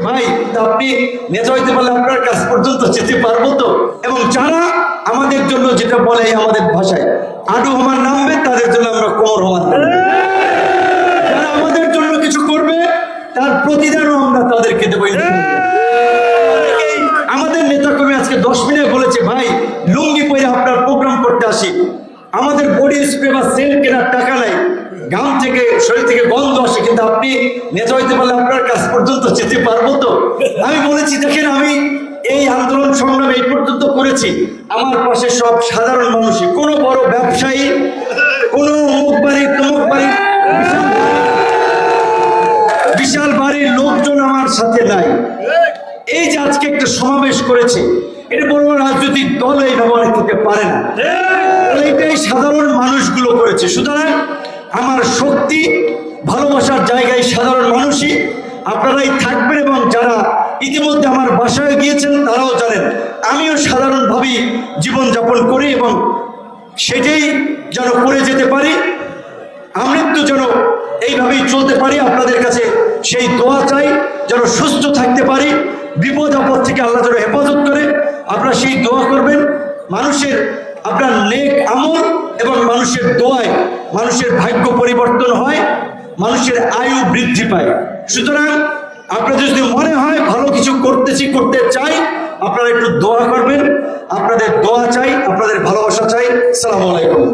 ভাই আপনি নেতা হইতে পারলে আপনার কাছ পর্যন্ত যেতে পারবো তো। এবং যারা আমাদের জন্য যেটা বলে আমাদের ভাষায় আডু হমান নামবে, তাদের জন্য আমরা কোমর হমান নামবে। যারা আমাদের জন্য কিছু করবে তার প্রতিদানও আমরা তাদেরকে দেবো। আমাদের নেতা কর্মী আজকে 10 মিনিট বলেছে, ভাই লুঙ্গি পরে আপনার প্রোগ্রাম করতে আসি, আমাদের বডি স্প্রে বা সেন্ট কেনার টাকা নাই, গাম থেকে শরীর থেকে গন্ধ আসে, কিন্তু আপনি নেতা হইতে পারলে আপনার কাছ পর্যন্ত যেতে পারবো তো। আমি বলেছি, দেখেন আমি এই আন্দোলন সংগ্রাম এই পর্যন্ত করেছি, আমার পাশে সব সাধারণ মানুষই, কোনো বড় ব্যবসায়ী, কোনো অমুক বাড়ি তমুক বাড়ি বিশাল বাড়ির লোকজন আমার সাথে নাই। এই যে আজকে একটা সমাবেশ করেছে, এটা বড় রাজনৈতিক দল এইভাবে অনেক করতে পারে না, এইটাই সাধারণ মানুষগুলো করেছে। সুতরাং আমার শক্তি ভালোবাসার জায়গায় সাধারণ মানুষই, আপনারাই থাকবেন। এবং যারা ইতিমধ্যে আমার বাসায় গিয়েছেন তারাও জানেন আমিও সাধারণভাবেই জীবনযাপন করি, এবং সেটাই যেন করে যেতে পারি, আমৃত্যু যেন এইভাবেই চলতে পারি। আপনাদের কাছে সেই দোয়া চাই, যেন সুস্থ থাকতে পারি, বিপদ আপদ থেকে আল্লাহ যেন হেফাজত করে। আপনারা সেই দোয়া করবেন। মানুষের আপনার নেক আমল এবং মানুষের দোয়ায় মানুষের ভাগ্য পরিবর্তন হয়, মানুষের আয়ু বৃদ্ধি পায়। সুতরাং আপনাদের যদি মনে হয় ভালো কিছু করতে চাই, আপনারা একটু দোয়া করবেন। আপনাদের দোয়া চাই, আপনাদের ভালোবাসা চাই। আসসালামু আলাইকুম।